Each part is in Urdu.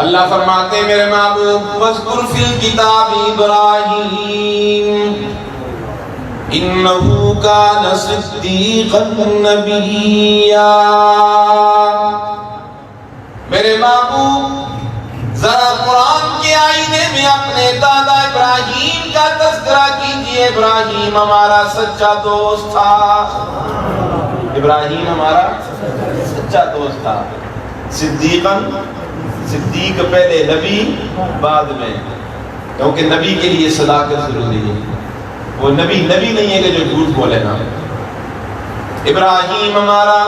اللہ فرماتے ہیں میرے محبوب وَاذْكُرْ فِي الْكِتَابِ إِبْرَاهِيمَ إِنَّهُ كَانَ صِدِّيقًا نَبِيًّا۔ میرے محبوب ذرا قرآن کے آئینے میں اپنے دادا ابراہیم کا تذکرہ کیجئے۔ ابراہیم ہمارا سچا دوست تھا، ابراہیم ہمارا سچا دوست تھا۔ صدیق پہلے، نبی بعد میں، کیونکہ نبی کے لیے صداقت ضروری ہے۔ وہ نبی نہیں ہے کہ جو جھوٹ بولے نا۔ ابراہیم ہمارا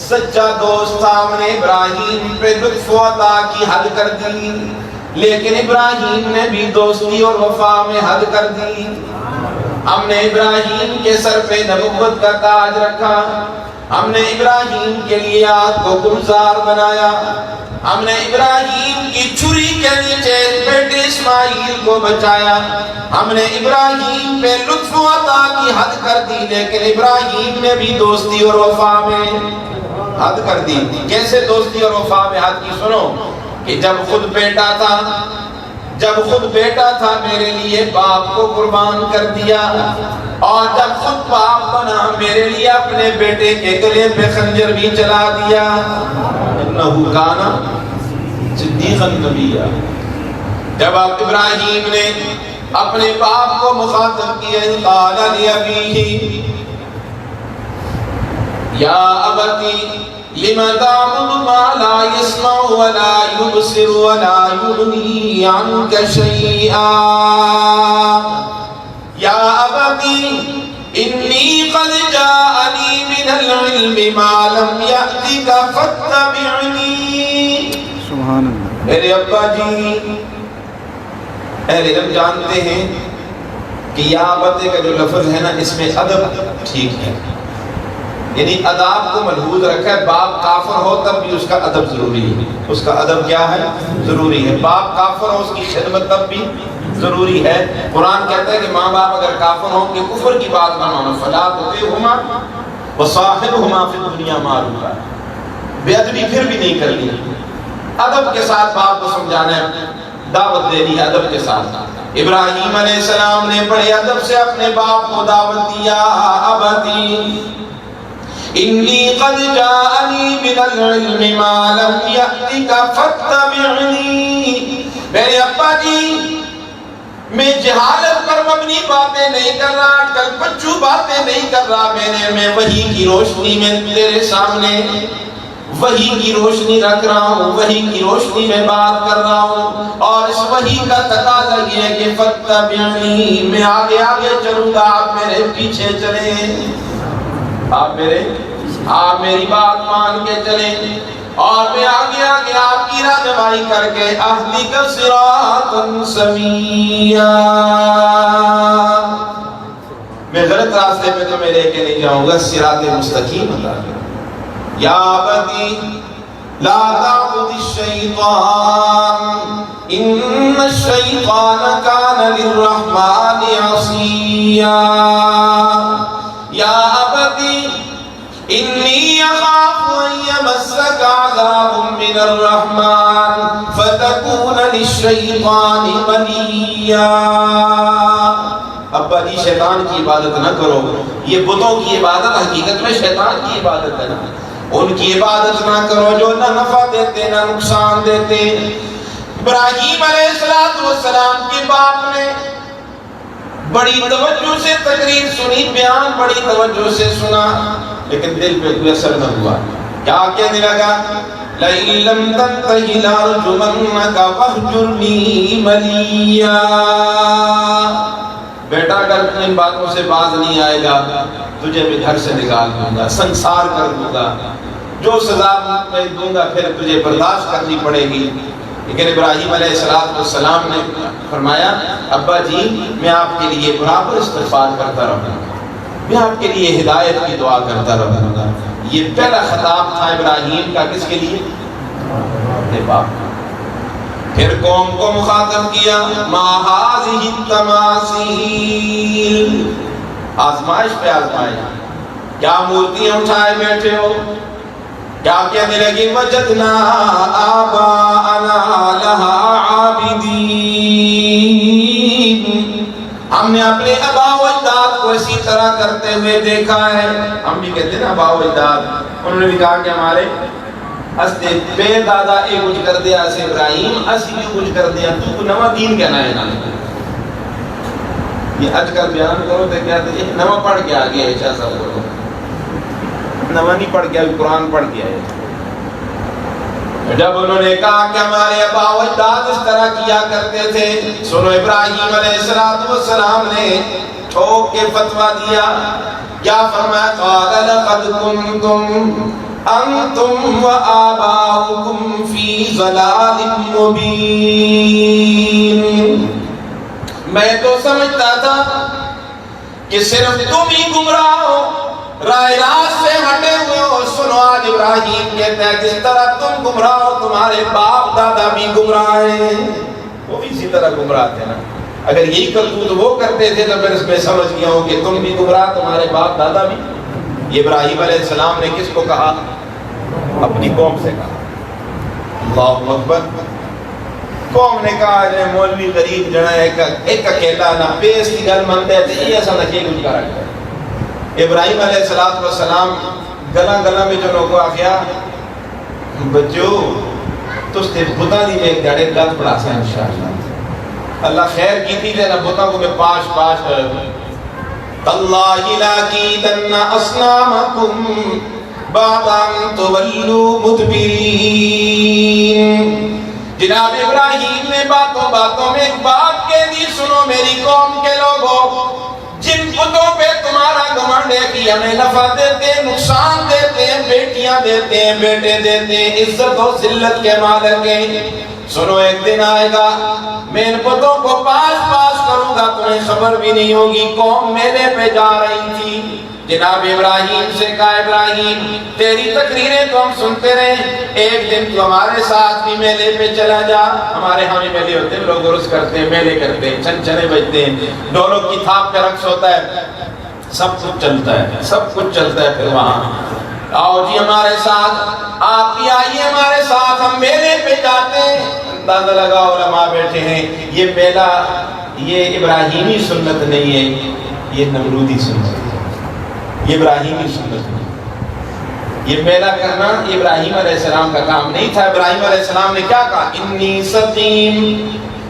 سچا دوست تھا، ہم نے ابراہیم پہ لطف و عطا کی حد کر دی، لیکن ابراہیم نے بھی دوستی اور وفا میں حد کر دی۔ ہم نے ابراہیم کے سر پہ نبوت کا تاج رکھا، ہم نے ابراہیم کے لیے آگ کو گلزار بنایا، ہم نے ابراہیم کی چھری کے نیچے بیٹے اسماعیل کو بچایا، ہم نے ابراہیم پہ لطف و عطا کی حد کر دی، لیکن ابراہیم نے بھی دوستی اور وفا میں حد کر دی۔ کیسے دوستی اور وفا میں حد کی؟ سنو کہ جب خود بیٹا تھا میرے لیے باپ کو قربان کر دیا، اور جب خود باپ بنا میرے لیے اپنے بیٹے کے گلے پہ خنجر بھی چلا دیا۔ انہو کانا صدیقا نبیّا۔ جب ابراہیم نے اپنے باپ کو مخاطب کیا، قال لأبیہ یا ابتی لم تعبد ما لا يسمع ولا يبصر ولا يغني عنك شيئا یا ابتی انی قد جاءنی من العلم ما لم یأتک فاتبعنی۔ سبحان اللہ۔ میرے ابا جی، اہل علم جانتے ہیں کہ یا ابتے کا جو لفظ ہے نا، اس میں ادب ٹھیک ہے، یعنی اداب کو ملحوظ رکھا ہے۔ باپ کافر ہو تب بھی اس کا ادب ضروری ہے، اس کا ادب کیا ہے؟ ضروری ہے۔ باپ کافر ہو اس کی خدمت تب بھی ضروری ہے۔ قرآن کہتا ہے کہ ماں باپ اگر کافر ہوں کہ کفر کی بات نہ مانو، فلا تطعهما وصاحبهما فی الدنیا معروفا۔ بے ادبی پھر بھی نہیں کرنی، ادب کے ساتھ باپ کو سمجھانا ہے، دعوت دینی ہے ادب کے ساتھ۔ ابراہیم علیہ السلام نے بڑے ادب سے اپنے باپ کو دعوت دیا، ابتی انی قد جاءنی من العلم ما لم یأتک فاتبعنی۔ میرے ابا جی، میں جہالت پر مبنی باتیں نہیں کر رہا، کل پچو باتیں نہیں کر رہا، میں وحی کی روشنی میں تیرے سامنے وحی کی روشنی رکھ رہا ہوں، وحی کی روشنی میں بات کر رہا ہوں، اور اس وحی کا تقاضا یہ ہے کہ فاتبعنی، میں آگے آگے چلوں گا، آپ میرے پیچھے چلیں، آپ میری بات مان کے چلیں، اور میں آگے آگے آپ کی رہنمائی کر کے اہدک صراطا سویا، میں غلط راستے پہ تمہیں لے کے نہیں جاؤں گا، صراط مستقیم عطا کرو۔ یا ابتی لا تعبد الشیطان ان الشیطان کان للرحمن عصیا۔ یا ابتی انی اخاف ان یمسک عذاب من الرحمن فتکون للشیطان ولیا۔ ابا جی، شیطان کی عبادت نہ کرو، یہ بتوں کی عبادت حقیقت میں شیطان کی عبادت ہے نا، ان کی عبادت نہ کرو جو نہ نفع دیتے نہ نقصان دیتے۔ ابراہیم علیہ السلام کے باپ نے بڑی توجہ سے تقریر سنی، بیان بڑی توجہ سے سنا، لیکن دل پہ کوئی اثر نہ ہوا۔ کیا کہنے لگا؟ لَئِن لَّمْ تَنْتَهِ لَأَرْجُمَنَّكَ وَاهْجُرْنِي مَلِيًّا۔ بیٹا اگر ان باتوں سے باز نہیں آئے گا، تجھے میں گھر سے نکال دوں گا، سنسار کر دوں گا، جو سزا میں دوں گا پھر تجھے برداشت کرنی پڑے گی۔ لیکن ابراہیم علیہ السلام نے فرمایا، ابا جی، میں آپ کے لیے برابر استغفار کرتا رہوں گا، میں آپ کے لیے ہدایت کی دعا کرتا رہوں گا۔ یہ پہلا خطاب تھا ابراہیم کا، کس کے لیے؟ اپنے باپ۔ پھر قوم کو مخاطب کیا، ما هذه التماثیل، آزمائش پہ آزمائش، کیا مورتیاں اٹھائے بیٹھے ہو؟ کیا کہنے لگی وجدنا آباءنا لہا عابدین، ہم نے اپنے آباء و اجداد کو اسی طرح کرتے ہوئے دیکھا ہے. ہم بھی کہتے ہیں نا آباء و اجداد، انہوں نے بھی کہا کہ ہمارے استے بے دادا اے کچھ کر دیا اسے ابراہیم اسی بھی کچھ کر دیا، تو نوا دین کہنا ہے نا. یہ اج کل بیان کرو تو کیا یہ نوا پڑھ کے آگے ایسا سب کرو، نوا نہیں پڑھ کے ابھی قرآن پڑھ کے آئے. جب انہوں نے کہا کہ ہمارے آباء و اجداد اس طرح کیا کرتے تھے، سنو ابراہیم علیہ السلام نے ٹھوک کے فتویٰ دیا. کیا فرمایا؟ قال لقد کنتم انتم وآباؤکم فی ضلال مبین. میں تو سمجھتا تھا کہ صرف تم ہی گمراہ ہو، راہ راست سے ہٹے ہوئے ہو. سنو آج ابراہیم کہتے ہیں جس طرح تم گمراہ ہو تمہارے باپ دادا بھی گمراہ ہیں. وہ بھی اسی طرح گمراہ تھے نا. اگر یہی کرتوت وہ کرتے تھے تو پھر اس میں سمجھ گیا ہوں کہ تم بھی گمراہ تمہارے باپ دادا بھی. یہ ابراہیم علیہ السلام نے کس کو کہا؟ اپنی قوم سے کہا. اللہ اکبر. قوم نے کہا مولوی غریب جنا ایک اکیلا نہ پیس کی گل منتے تھے یہ ایسا نہ کچھ کرا گیا. ابراہیم علیہ السلام گلا میں جو لوگوں آخیا بچو تس تے بتا دی میں ایک داڑے گل پڑھا سا انشاءاللہ. اللہ خیر کی تھی تے نہ بتا کو میں پاش تاللہ لاکیدن اصنامکم بعد ان تولوا مدبرین. جناب ابراہیم نے باتوں میں ایک بات کہہ دی، سنو میری قوم کے لوگوں، جن بتوں پہ تمہارا گھمنڈ ہے کہ ہمیں نفع دیتے ہیں، نقصان دیتے ہیں، بیٹیاں دیتے ہیں، بیٹے دیتے ہیں، عزت و ذلت کے مالک ہیں، سنو ایک دن آئے گا میں ان بتوں کو پاس کروں گا، تمہیں خبر بھی نہیں ہوگی. قوم میلے پہ جا رہی تھی. جناب ابراہیم سے کہا ابراہیم تیری تقریریں تو ہم سنتے رہے، ایک دن تو ہمارے ساتھ بھی میلے پہ چلا جا. ہمارے ہاں بھی میلے ہوتے ہیں، لوگ عرس کرتے ہیں، میلے کرتے ہیں، چھنے بجتے ہیں، ڈولوں کی تھاپ پہ رقص ہوتا ہے، سب کچھ چلتا ہے پھر وہاں. آؤ جی ہمارے ساتھ، آپ بھی آئیے ہمارے ساتھ، ہم میلے پہ جاتے ہیں. اندازہ لگاؤ علماء بیٹھے ہیں. یہ میلہ یہ ابراہیمی سنت نہیں ہے، یہ نمرودی سنت ہے. یہ ابراہیمی سنت ہے. یہ میلہ کرنا یہ ابراہیم علیہ السلام کا کام نہیں تھا. ابراہیم علیہ السلام نے کیا کہا؟ انی سقیم،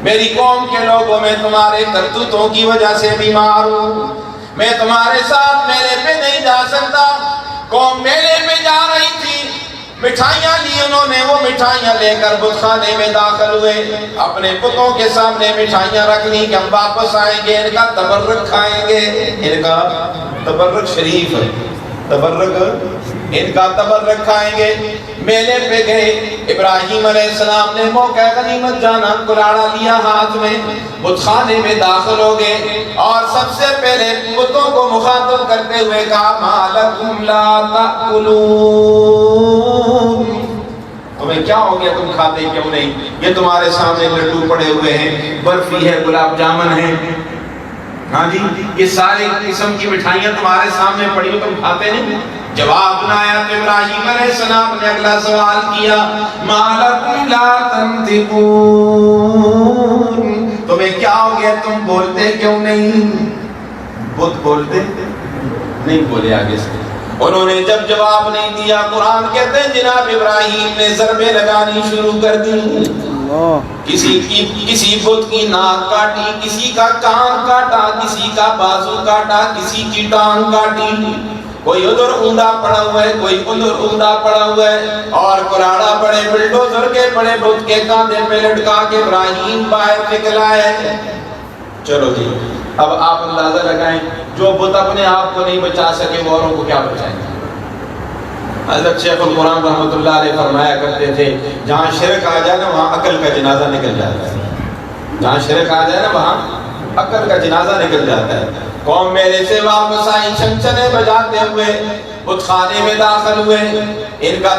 میری قوم کے لوگوں میں تمہارے کرتوتوں کی وجہ سے بیمار ہوں، میں تمہارے ساتھ میلے پہ نہیں جا سکتا. قوم میلے پہ جا رہی تھی، مٹھائیاں لی انہوں نے، وہ مٹھائیاں لے کر بت خانے میں داخل ہوئے، اپنے بتوں کے سامنے مٹھائیاں رکھ لی کہ ہم واپس آئیں گے ان کا تبرک کھائیں گے. ان کا تبرک شریف ہے، ان کا تبرک کھائیں گے. میلے پہ گئے، ابراہیم علیہ السلام نے موقع غنیمت جانا، کلاڑا لیا ہاتھ میں، بت خانے میں داخل ہو گئے اور سب سے پہلے بتوں کو مخاطب کرتے ہوئے کہا ما لکم لا تأکلون، تمہیں کیا ہو گیا، تم کھاتے کیوں نہیں؟ یہ تمہارے سامنے لڈو پڑے ہوئے ہیں، برفی ہے، گلاب جامن ہے، ہاں جی یہ سارے قسم کی مٹھائیاں تمہارے سامنے پڑی ہو، تم کھاتے نہیں؟ جواب نہ آیا تو ابراہیم علیہ السلام نے اگلا سوال کیا ما لکم لا تنطقون، تمہیں کیا ہو گیا، تم بولتے کیوں نہیں؟ بت بولتے نہیں بولے. آگے سے انہوں نے جب جواب نہیں دیا، قرآن کہتے ہیں جناب ابراہیم نے ضربیں لگانی شروع کر دی. کسی بت کی ناک کاٹی، کسی کا کان کاٹا، کسی کا بازو کاٹا، کسی کی ٹانگ کاٹی، کوئی ادھر اوندا پڑا ہوا ہے، کوئی ادھر اوندا پڑا ہوا ہے، اور کلاڑا بڑے بلڈوزر کے بڑے بت کے کاندھے پہ لٹکا کے ابراہیم باہر نکلا ہے. چلو جی اب آپ اندازہ لگائیں، جو بت اپنے آپ کو نہیں بچا سکے وہ اوروں کو کیا بچائیں گے؟ حضرت شیخ القرآن رحمۃ اللہ علیہ فرمایا کرتے تھے جہاں شرک آ جائے نا وہاں عقل کا جنازہ نکل جاتا ہے. جہاں شرک آ جائے نا وہاں عقل کا جنازہ نکل جاتا ہے. قوم میلے سے واپس آئی، چھنچنے بجاتے ہوئے بت خانے میں داخل ہوئے، ان کا